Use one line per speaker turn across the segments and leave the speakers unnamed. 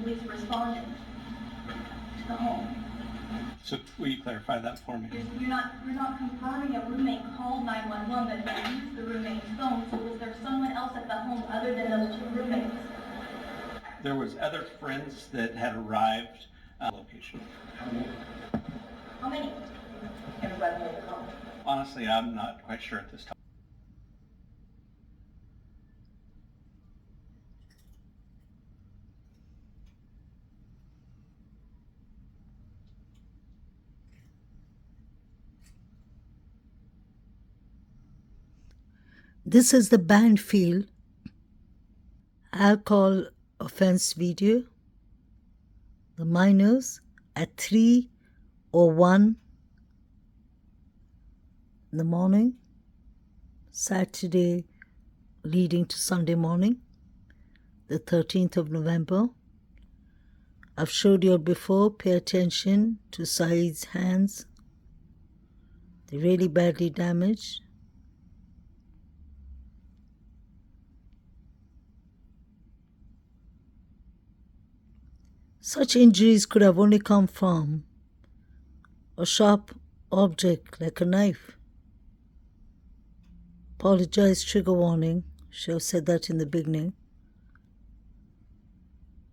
police responded to the home.
So will you clarify that for me?
You're not confirming a roommate called 911, but they used the roommate's phone. So was there someone else at the home other than those two roommates?
There was other friends that had arrived at the location.
How many? Everybody made a call.
Honestly, I'm not quite sure at this time.
This is the Banfield alcohol offense video. The minors at 3:01 in the morning, Saturday leading to Sunday morning, the 13th of November. I've showed you before, pay attention to Saeed's hands. They're really badly damaged. Such injuries could have only come from a sharp object like a knife. Apologize, trigger warning. Should have said that in the beginning.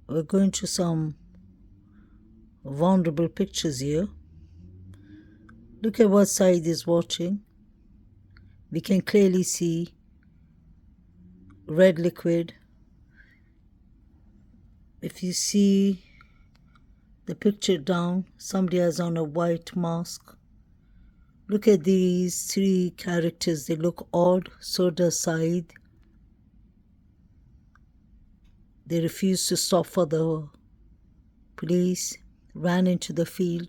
We're going to some vulnerable pictures here. Look at what Saeed is watching. We can clearly see red liquid. If you see the picture down, somebody has on a white mask. Look at these three characters. They look odd. So does Saeed. They refused to stop for the police, ran into the field.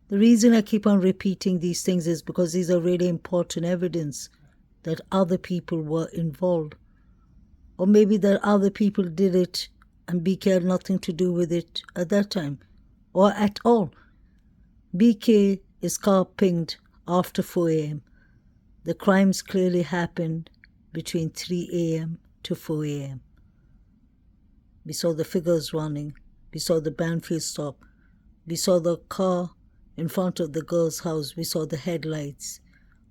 The reason I keep on repeating these things is because these are really important evidence that other people were involved. Or maybe that other people did it and BK had nothing to do with it at that time or at all. BK is car pinged after 4 a.m. The crimes clearly happened between 3 a.m. to 4 a.m. We saw the figures running. We saw the Banfield stop. We saw the car in front of the girl's house. We saw the headlights.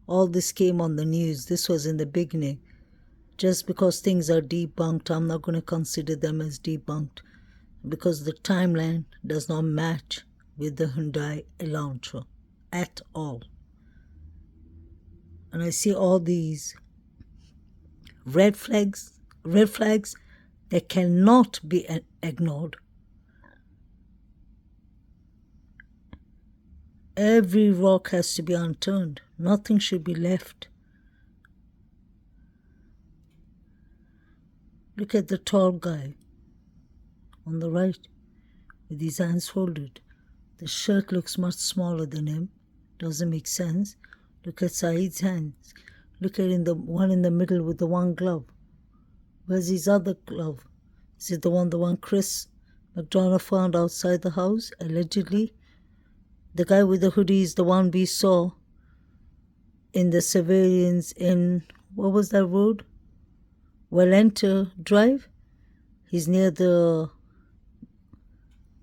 All this came on the news. This was in the beginning. Just because things are debunked, I'm not going to consider them as debunked because the timeline does not match with the Hyundai Elantra at all. And I see all these red flags that cannot be ignored. Every rock has to be unturned. Nothing should be left. Look at the tall guy on the right with his hands folded. The shirt looks much smaller than him. Doesn't make sense. Look at Saeed's hands. Look at the one in the middle with the one glove. Where's his other glove? Is it the one Chris McDonough found outside the house, allegedly? The guy with the hoodie is the one we saw in the surveillance in, what was that road? Wellenter Drive. He's near the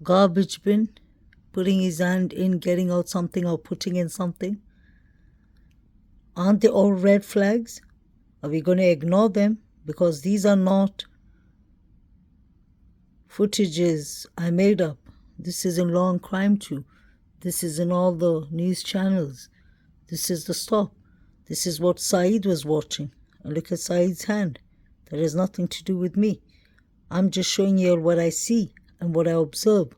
garbage bin, putting his hand in, getting out something or putting in something. Aren't they all red flags? Are we going to ignore them? Because these are not footages I made up. This is in Law and Crime too. This is in all the news channels. This is the stop. This is what Saeed was watching. And look at Saeed's hand. That has nothing to do with me. I'm just showing you what I see and what I observe.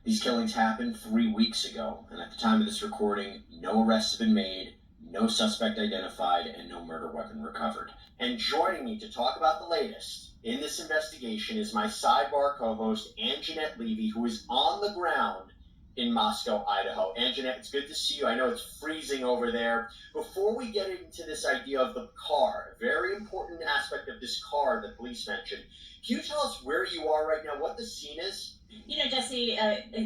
These killings happened 3 weeks ago, and at the time of this recording, no arrests have been made, no suspect identified, and no murder weapon recovered. And joining me to talk about the latest in this investigation is my sidebar co-host, Anjanette Levy, who is on the ground in Moscow, Idaho. Anjanette, it's good to see you. I know it's freezing over there. Before we get into this idea of the car, a very important aspect of this car that police mentioned, can you tell us where you are right now, what the scene is?
Jesse,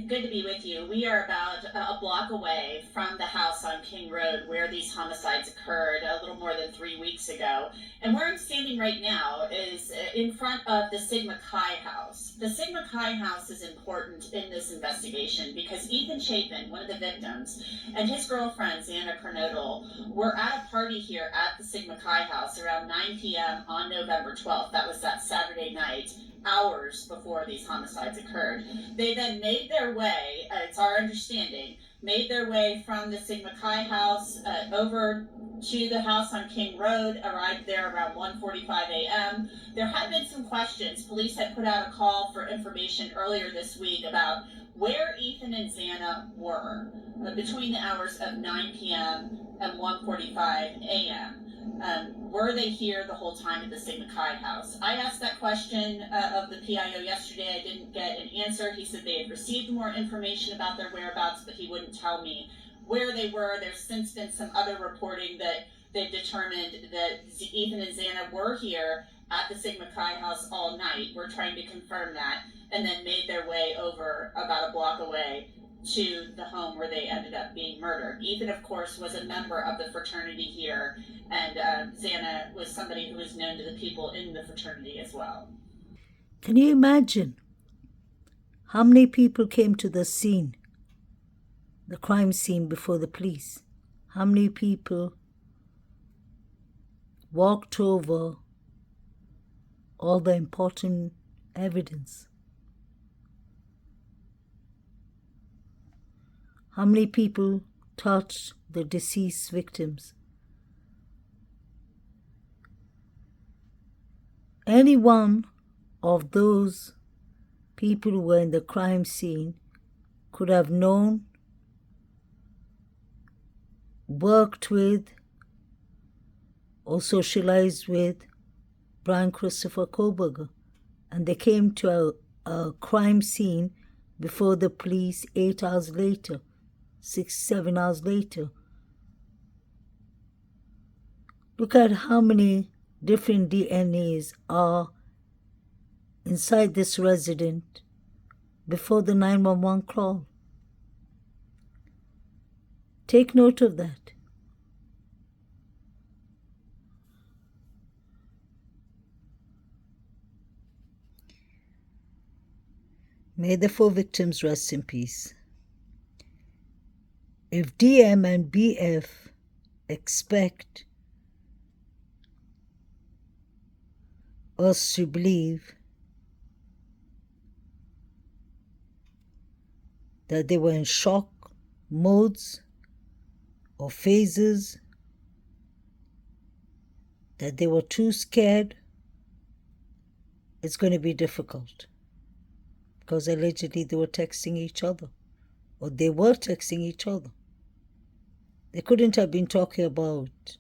good to be with you. We are about a block away from the house on King Road where these homicides occurred a little more than 3 weeks ago. And where I'm standing right now is in front of the Sigma Chi house. The Sigma Chi house is important in this investigation because Ethan Chapin, one of the victims, and his girlfriend, Xana Kernodle, were at a party here at the Sigma Chi house around 9 p.m. on November 12th. That was that Saturday night, hours before these homicides occurred. They then made their way, it's our understanding, made their way from the Sigma Chi house over to the house on King Road, arrived there around 1:45 a.m. There had been some questions. Police had put out a call for information earlier this week about where Ethan and Xana were between the hours of 9 p.m. and 1:45 a.m. Were they here the whole time at the Sigma Chi house? I asked that question of the PIO yesterday. I didn't get an answer. He said they had received more information about their whereabouts, but he wouldn't tell me where they were. There's since been some other reporting that they've determined that Ethan and Xana were here at the Sigma Chi house all night. We're trying to confirm that, and then made their way over about a block away to the home where they ended up being murdered. Ethan, of course, was a member of the fraternity here, and Xana was somebody who was known to the people in the fraternity as well.
Can you imagine how many people came to the scene, the crime scene, before the police? How many people walked over all the important evidence? How many people touched the deceased victims? Any one of those people who were in the crime scene could have known, worked with, or socialized with Brian Christopher Koberger, and they came to a crime scene before the police 8 hours later, 6-7 hours later. Look at how many different DNAs are inside this resident before the 911 call. Take note of that. May the 4 victims rest in peace. If DM and BF expect us to believe that they were in shock modes or phases, that they were too scared, it's going to be difficult, because allegedly they were texting each other, or they were texting each other. They couldn't have been talking about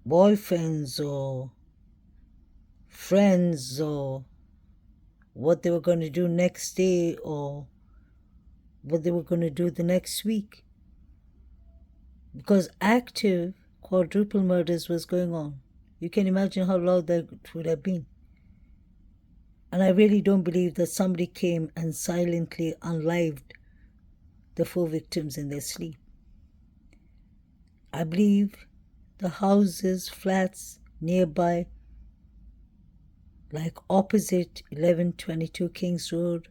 boyfriends or friends or what they were going to do next day or what they were going to do the next week, because active quadruple murders was going on. You can imagine how loud that would have been. And I really don't believe that somebody came and silently unlived the 4 victims in their sleep. I believe the houses, flats nearby, like opposite 1122 Kings Road,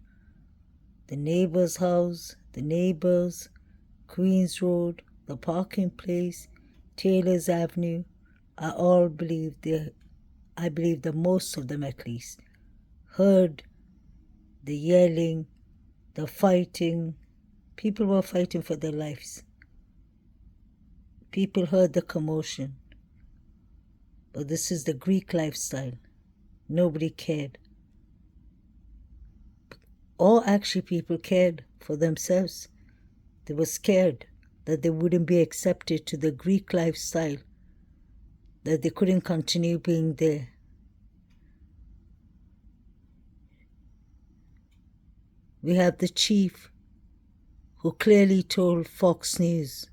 the neighbor's house, the neighbors, Queens Road, the parking place, Taylor's Avenue, I believe that most of them at least heard the yelling, the fighting. People were fighting for their lives. People heard the commotion. But this is the Greek lifestyle. Nobody cared. Or actually people cared for themselves. They were scared that they wouldn't be accepted to the Greek lifestyle, that they couldn't continue being there. We have the chief who clearly told Fox News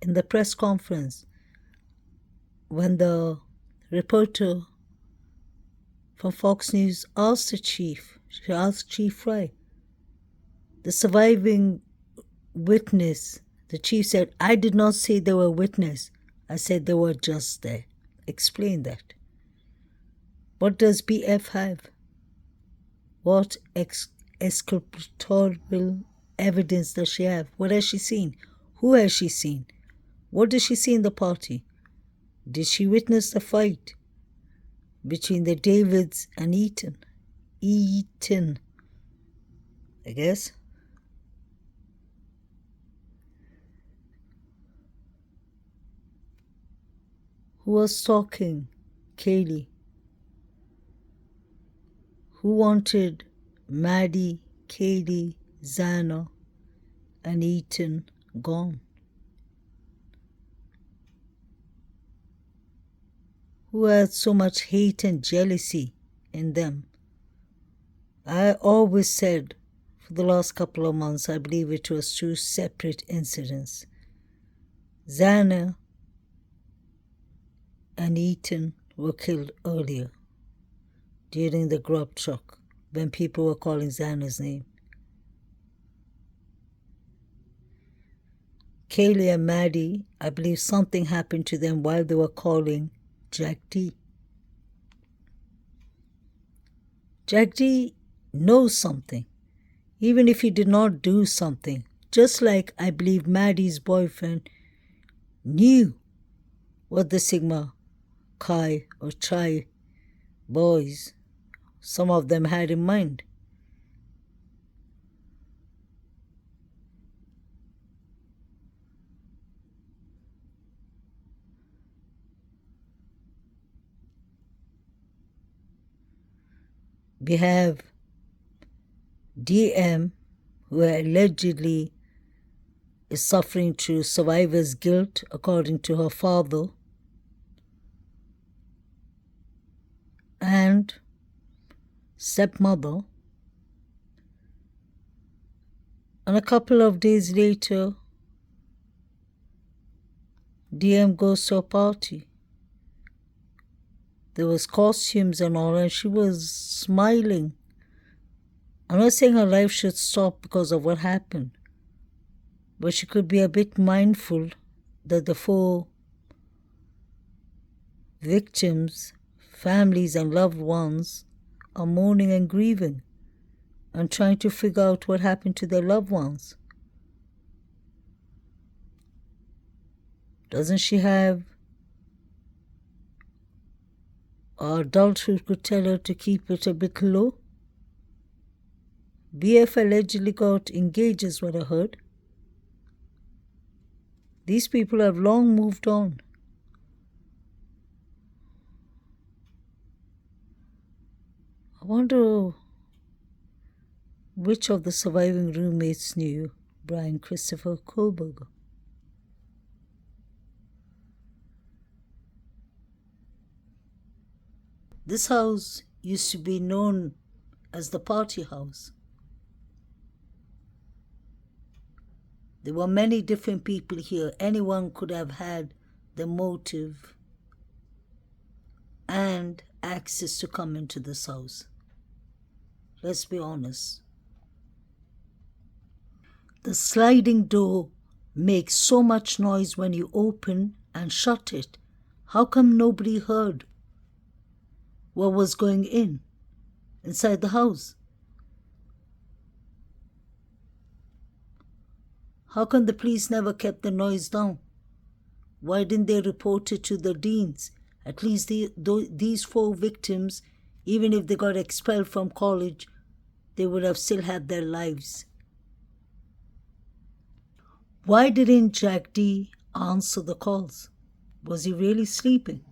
in the press conference when the reporter from Fox News asked the chief, she asked Chief Fry, the surviving witness. The chief said, I did not say they were witness. I said they were just there. Explain that. What does BF have? What exculpatory evidence does she have? What has she seen? Who has she seen? What did she see in the party? Did she witness the fight between the Davids and Eaton? Eaton, I guess. Who was talking? Kaylee. Who wanted Maddie, Kaylee, Zana, and Eaton gone? Who had so much hate and jealousy in them? I always said for the last couple of months, I believe it was two separate incidents. Zana and Eaton were killed earlier during the grub truck when people were calling Zana's name. Kaylee and Maddie, I believe something happened to them while they were calling Jack D. Jack D knows something, even if he did not do something. Just like I believe Maddie's boyfriend knew what the Sigma Chi or Chi boys, some of them had in mind. We have DM, who allegedly is suffering through survivor's guilt, according to her father, and stepmother. And a couple of days later, DM goes to a party. There was costumes and all, and she was smiling. I'm not saying her life should stop because of what happened, but she could be a bit mindful that the 4 victims, families and loved ones are mourning and grieving and trying to figure out what happened to their loved ones. Doesn't she have an adult who could tell her to keep it a bit low? BF allegedly got engaged is what I heard. These people have long moved on. I wonder which of the surviving roommates knew Brian Christopher Kohlberger. This house used to be known as the party house. There were many different people here. Anyone could have had the motive and access to come into this house. Let's be honest. The sliding door makes so much noise when you open and shut it. How come nobody heard what was going inside the house? How come the police never kept the noise down? Why didn't they report it to the deans? At least these 4 victims, even if they got expelled from college, they would have still had their lives. Why didn't Jack D answer the calls? Was he really sleeping?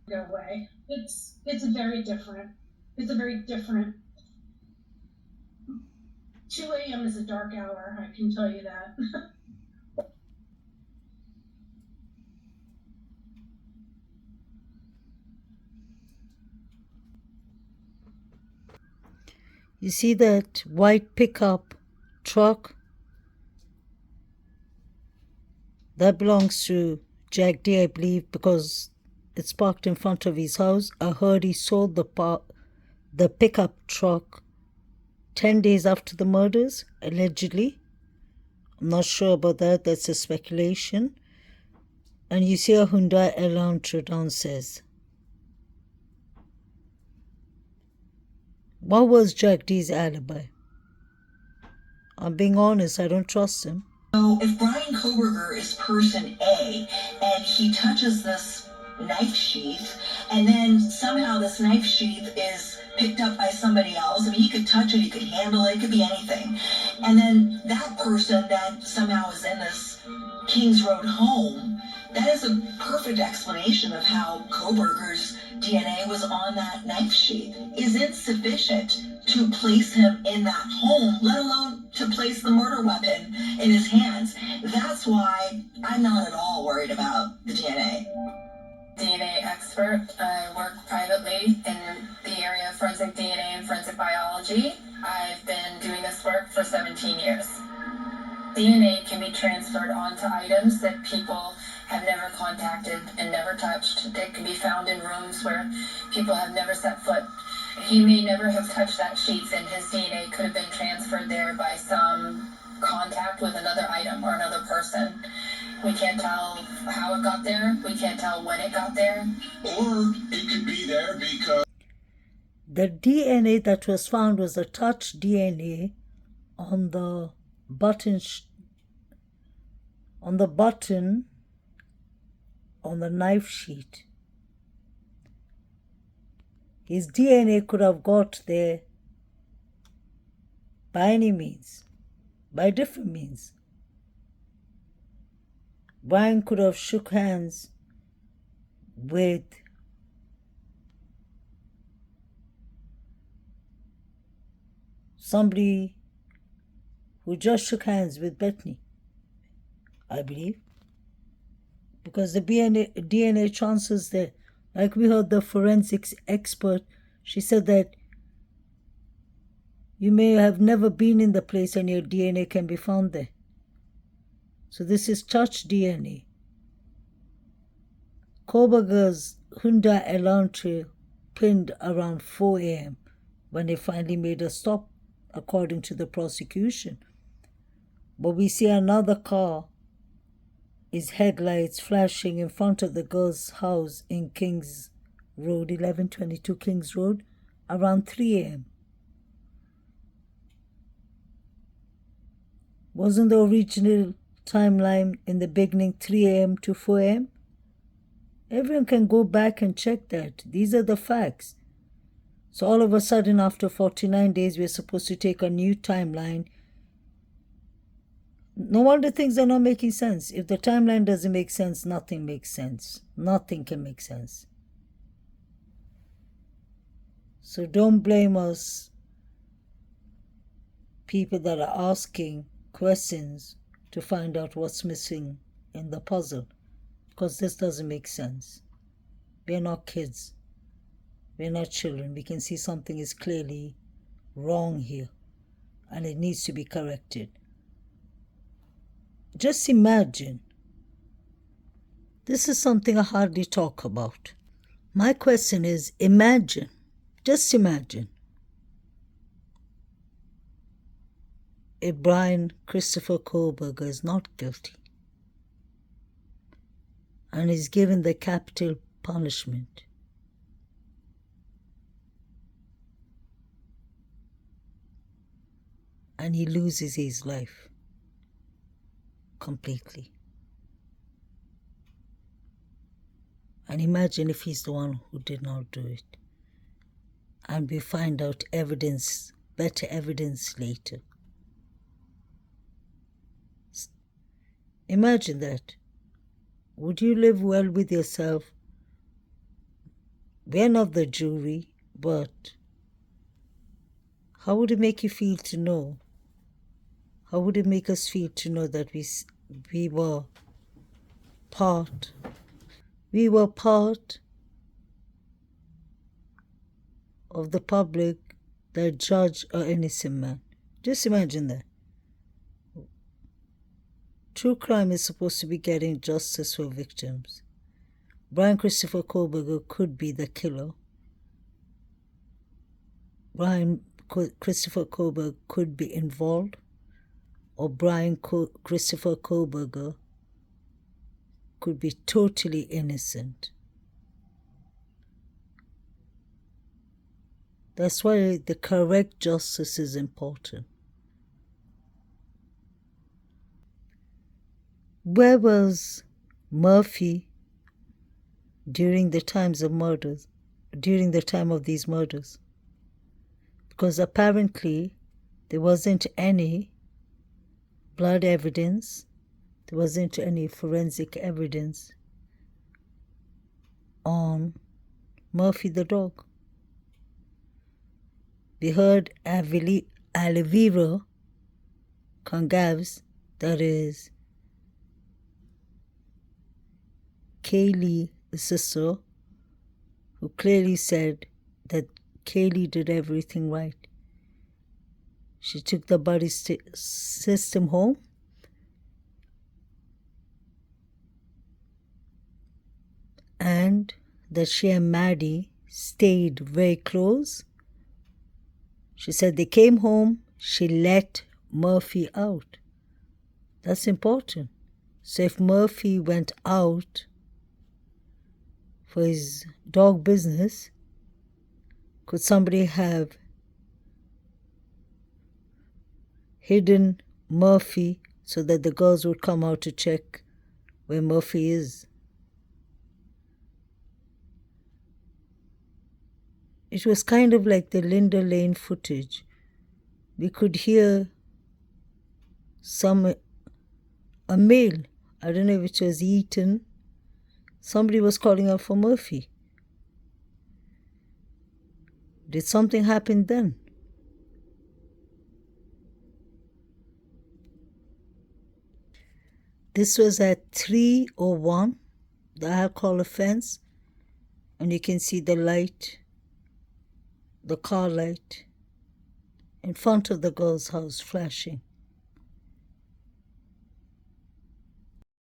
Go away. It's a very different. 2 a.m. is a dark hour, I can tell you that.
You see that white pickup truck? That belongs to Jack D, I believe, because it's parked in front of his house. I heard he sold the pickup truck 10 days after the murders, allegedly. I'm not sure about that. That's a speculation. And you see a Hyundai Elantra downstairs. What was Jack D's alibi? I'm being honest, I don't trust him.
So if Brian Koberger is person A and he touches this knife sheath and then somehow this knife sheath is picked up by somebody else, I mean, he could touch it, he could handle it, it could be anything. And then that person that somehow is in this Kings Road home, that is a perfect explanation of how Koberger's DNA was on that knife sheath. Is it sufficient to place him in that home, let alone to place the murder weapon in his hands? That's why I'm not at all worried about the DNA.
DNA expert. I work privately in the area of forensic DNA and forensic biology. I've been doing this work for 17 years. DNA can be transferred onto items that people have never contacted and never touched. They can be found in rooms where people have never set foot. He may never have touched that sheath, and his DNA could have been transferred there by some contact with another item or another person. We can't tell how it got there. We can't tell when it got there.
Or it could be there because
the DNA that was found was a touch DNA on the button on the knife sheet. His DNA could have got there by any means, by different means. Brian could have shook hands with somebody who just shook hands with Bethany, I believe. Because the DNA chances there, like we heard the forensics expert, she said that you may have never been in the place and your DNA can be found there. So this is touch DNA. Koberger's Hyundai Elantra pinned around 4 a.m. when they finally made a stop, according to the prosecution. But we see another car, its headlights flashing in front of the girl's house in Kings Road, 1122 Kings Road, around 3 a.m. Wasn't the original timeline in the beginning 3 a.m. to 4 a.m.? Everyone can go back and check that. These are the facts. So all of a sudden, after 49 days, we're supposed to take a new timeline. No wonder things are not making sense. If the timeline doesn't make sense, nothing makes sense. Nothing can make sense. So don't blame us, people that are asking questions to find out what's missing in the puzzle, because this doesn't make sense. We're not kids. We're not children. We can see something is clearly wrong here and it needs to be corrected. Just imagine. This is something I hardly talk about. My question is, imagine, just imagine, if Brian Christopher Koberger is not guilty and is given the capital punishment. And he loses his life completely. And imagine if he's the one who did not do it. And we find out evidence, better evidence later. Imagine that. Would you live well with yourself? We're not the jury, but how would it make you feel to know? How would it make us feel to know that we were part of the public that judge an innocent man? Just imagine that. True crime is supposed to be getting justice for victims. Brian Christopher Koberger could be the killer. Christopher Koberger could be involved, or Christopher Koberger could be totally innocent. That's why the correct justice is important. Where was Murphy during the time of these murders? Because apparently there wasn't any blood evidence, there wasn't any forensic evidence on Murphy the dog. We heard Alivira Congaves, that is Kaylee, the sister, who clearly said that Kaylee did everything right. She took the body system home, and that she and Maddie stayed very close. She said they came home, she let Murphy out. That's important. So if Murphy went out for his dog business, could somebody have hidden Murphy so that the girls would come out to check where Murphy is? It was kind of like the Linda Lane footage. We could hear a male, I don't know if it was Eaton, somebody was calling out for Murphy. Did something happen then? This was at 3:01, the alcohol offense, and you can see the light, the car light in front of the girl's house flashing.